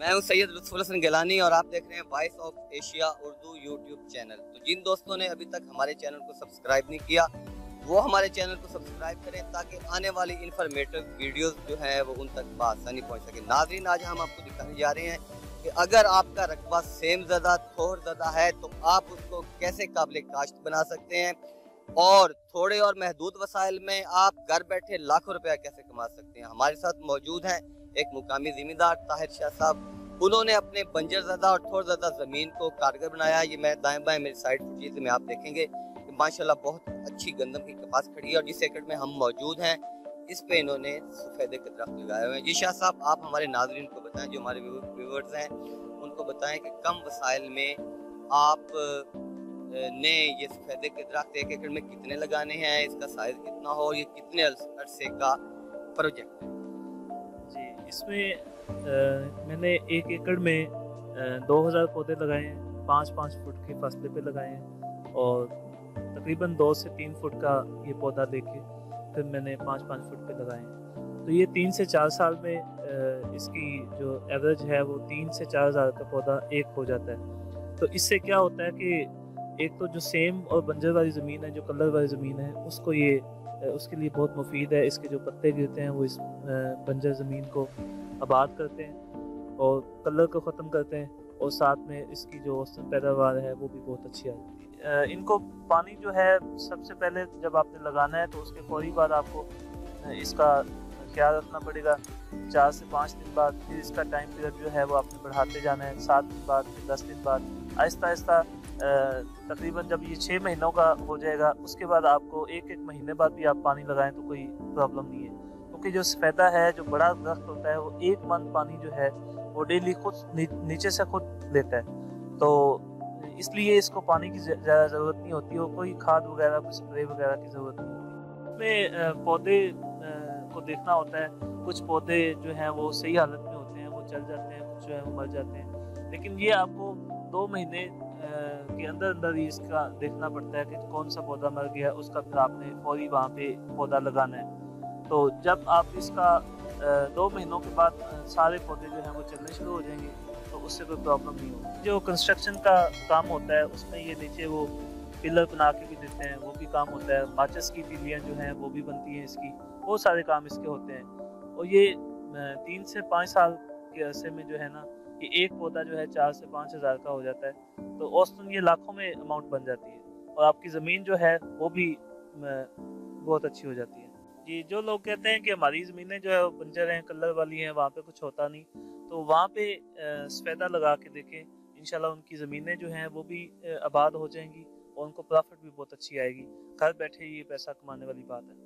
मैं हूं सैयद लुत्फुल हसन गिलानी और आप देख रहे हैं voice of Asia Urdu YouTube channel. तो जिन दोस्तों ने अभी तक हमारे चैनल को सब्सक्राइब नहीं किया वो हमारे चैनल को सब्सक्राइब करें ताकि आने वाली इंफॉर्मेटिव वीडियोस जो है वो उन तक आसानी पहुंच सके। नाज़रीन, आज हम आपको दिखाने जा रहे हैं कि अगर आपका रकबा सेम ज़्यादा थोड़ ज़्यादा है तो आप उसको कैसे काबिल काश्त बना सकते हैं और थोड़े और महदूद वसाइल में आप घर बैठे लाखों रुपया कैसे कमा सकते हैं। हमारे साथ मौजूद हैं एक मुकामी जिम्मेदार ताहिर शाह साहब। उन्होंने अपने बंजर ज़्यादा और थोड़ ज़्यादा ज़मीन को कारगर बनाया। ये मैं दाएं बाएं मेरी साइड फुटेज में आप देखेंगे कि माशाल्लाह बहुत अच्छी गंदम की कपास खड़ी है और जिस एकड़ में हम मौजूद हैं इस पे इन्होंने सफेदे के दरख्त लगाए हुए हैं। जी शाह साहब, आप हमारे नाज़रीन को बताएं, जो हमारे व्यूवर्स हैं उनको बताएं कि कम वसाइल में आप ने ये सफेदे के दरख्त एक एकड़ में कितने लगाने हैं, इसका साइज कितना हो, ये कितने अरसे का प्रोजेक्ट है। जी, इसमें मैंने एक एकड़ में 2000 पौधे लगाए हैं, 5-5 फुट के फासले पे लगाए हैं और तकरीबन 2 से 3 फुट का ये पौधा लेके फिर मैंने 5-5 फुट पे लगाए हैं। तो ये 3 से 4 साल में इसकी जो एवरेज है वो 3 से 4 हज़ार का पौधा एक हो जाता है। तो इससे क्या होता है कि एक तो जो सेम और बंजर वाली ज़मीन है, जो कलर वाली ज़मीन है, उसको ये उसके लिए बहुत मुफीद है। इसके जो पत्ते गिरते हैं वो इस बंजर ज़मीन को आबाद करते हैं और कलर को ख़त्म करते हैं और साथ में इसकी जो औसतन पैदावार है वो भी बहुत अच्छी आती है। इनको पानी जो है सबसे पहले जब आपने लगाना है तो उसके फौरी बाद आपको इसका ख्याल रखना पड़ेगा। 4 से 5 दिन बाद फिर इसका टाइम पीरियड जो है वो आपने बढ़ाते जाना है, 7 दिन बाद, फिर 10 दिन बाद, आहिस्ता आहिस्ता तकरीबन जब ये 6 महीनों का हो जाएगा उसके बाद आपको एक महीने बाद भी आप पानी लगाएं तो कोई प्रॉब्लम नहीं है, क्योंकि जो सफेदा है, जो बड़ा दरख्त होता है, वो 1 मन पानी जो है वो डेली खुद नीचे से खुद लेता है। तो इसलिए इसको पानी की ज़्यादा ज़रूरत नहीं होती और कोई खाद वगैरह, कोई स्प्रे वगैरह की ज़रूरत नहीं होती। इसमें पौधे को देखना होता है। कुछ पौधे जो हैं वो सही हालत में होते हैं, वो चल जाते हैं, कुछ जो है वो मर जाते हैं। लेकिन ये आपको 2 महीने के अंदर अंदर ही इसका देखना पड़ता है कि कौन सा पौधा मर गया, उसका फिर आपने फौरी वहाँ पे पौधा लगाना है। तो जब आप इसका 2 महीनों के बाद सारे पौधे जो हैं वो चलने शुरू हो जाएंगे तो उससे कोई प्रॉब्लम नहीं होगी। जो कंस्ट्रक्शन का काम होता है उसमें ये नीचे वो पिलर बना के भी देते हैं, वो भी काम होता है। माचिस की तीलियाँ जो हैं वो भी बनती हैं इसकी, बहुत सारे काम इसके होते हैं। और ये 3 से 5 साल के अरसे में जो है ना, ये एक पौधा जो है 4 से 5 हज़ार का हो जाता है। तो औसतन ये लाखों में अमाउंट बन जाती है और आपकी ज़मीन जो है वो भी बहुत अच्छी हो जाती है। जी, जो लोग कहते हैं कि हमारी ज़मीनें जो है वो बंजर हैं, कलर वाली हैं, वहाँ पे कुछ होता नहीं, तो वहाँ पे सफ़ेदा लगा के देखें, इंशाल्लाह उनकी ज़मीनें जो हैं वो भी आबाद हो जाएंगी और उनको प्रॉफिट भी बहुत अच्छी आएगी। घर बैठे ये पैसा कमाने वाली बात है।